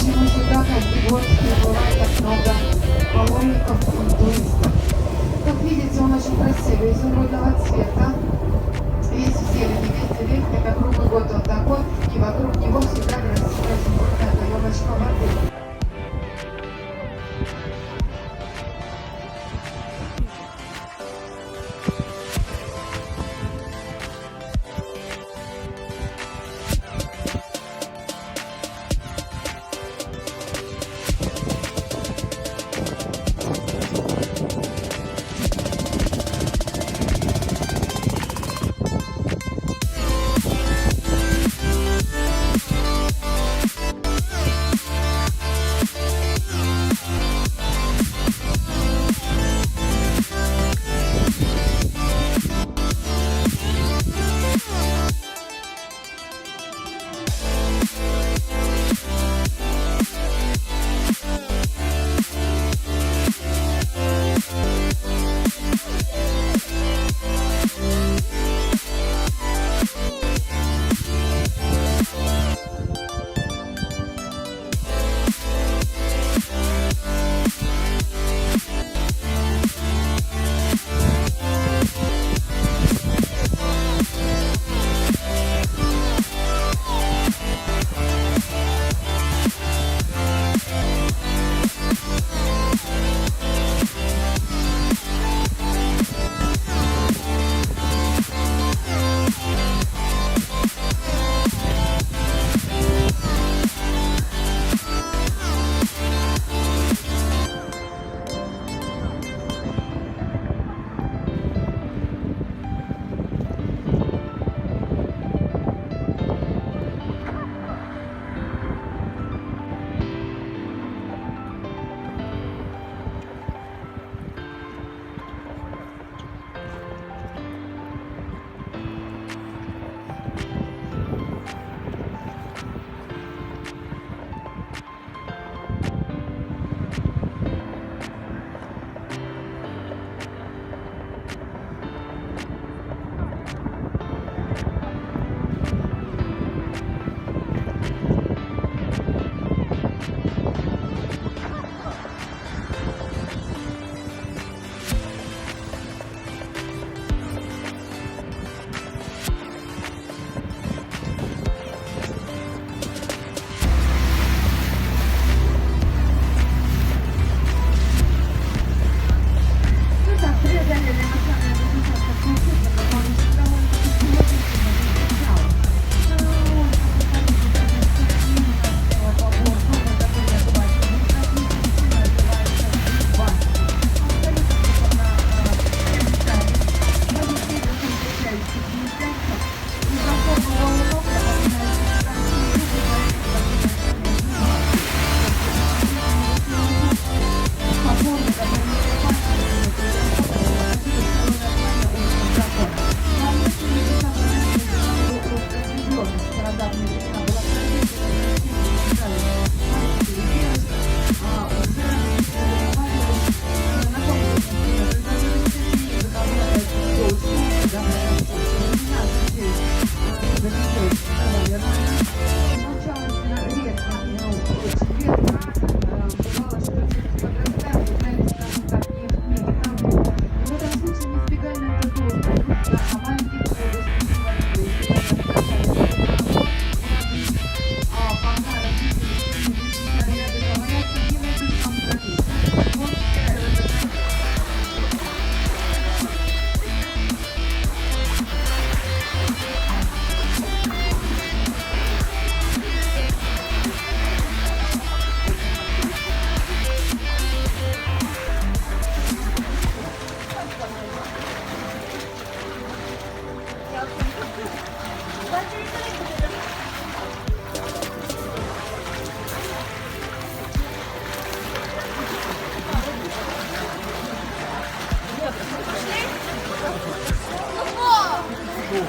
почему сюда каждый год прибывает так много паломников и туристов. Как видите, он очень красивый, изумрудного цвета. Весь в зелени, весь деревья, это круглый год он такой, и вокруг него всегда красивая изумрудная каемочка воды.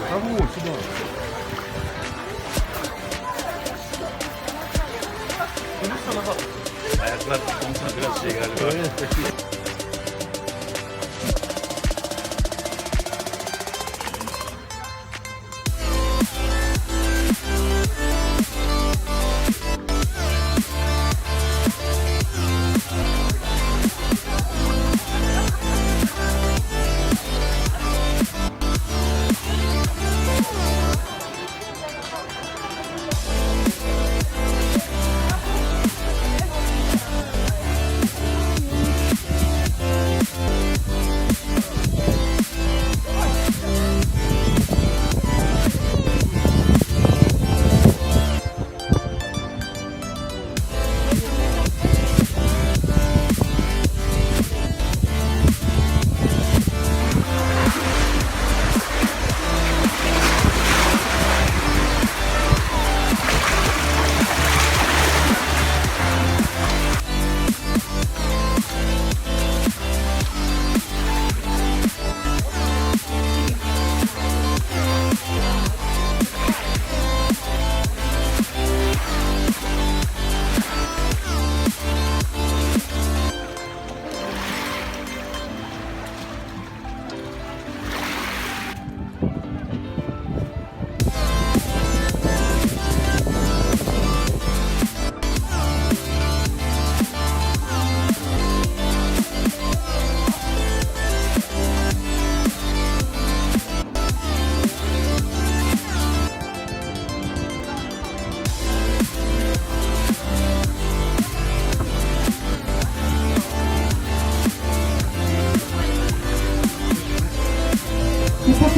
Кого сюда? Ayaklar tuttuğumuzda biraz şey galiba. Evet.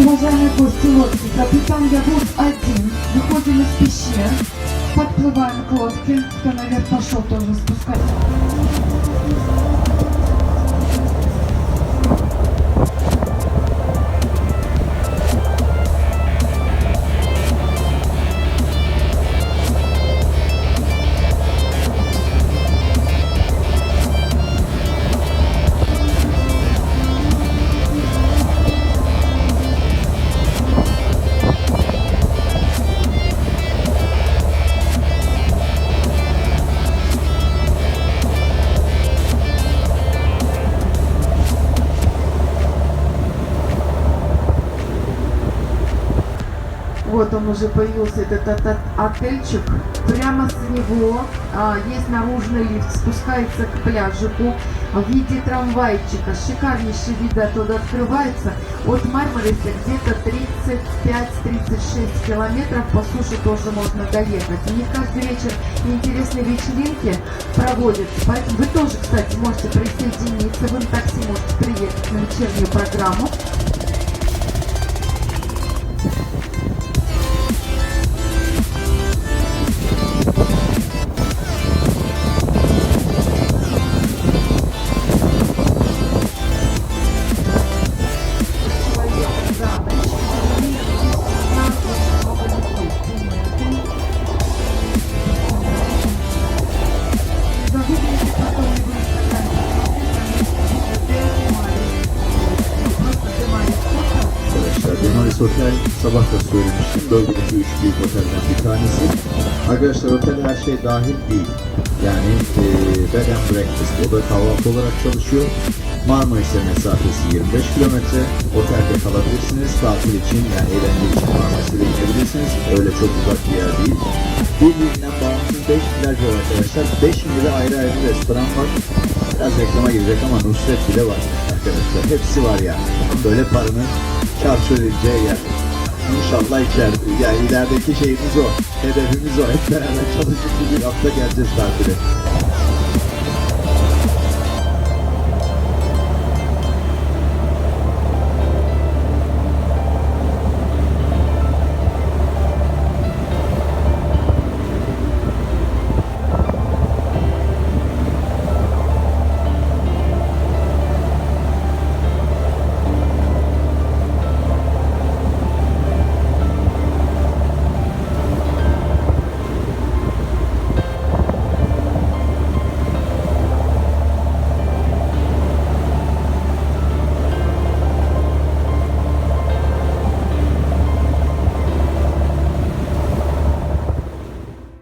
Уважаемые гости лодки, капитан Явуз 1. Выходим из пещер, подплываем к лодке. Кто наверх пошел, тоже спускаться. Вот он уже появился, этот отельчик. Прямо с него есть наружный лифт, спускается к пляжику в виде трамвайчика. Шикарнейший вид оттуда открывается. От Мармариса где-то 35-36 километров, по суше тоже можно доехать. У них каждый вечер интересные вечеринки проводятся. Поэтому вы тоже, кстати, можете присоединиться. Вы на такси можете приехать на вечернюю программу. Marmaris Otel sabah da söylemiştim. Bölgedeki 3 büyük otelden bir tanesi. Arkadaşlar otel her şey dahil değil. Yani bed and breakfast, o da kahvaltı olarak çalışıyor. Marmaris'e mesafesi 25 kilometre. Otelde kalabilirsiniz. Tatil için yani eğlence için Marmaris'e de gidebilirsiniz. Öyle çok uzak bir yer değil. Birbirinden bağımsız 5 plaj var arkadaşlar. 5'inde de ayrı ayrı restoran var. Biraz reklama girecek ama Nusret bile var arkadaşlar. Hepsi var yani. Böyle paranın çarçur edeceği yer. İnşallah içeride. Yani ilerideki şeyimiz o. Hedefimiz o. Hep beraber çalışıp bir hafta geleceğiz tatile.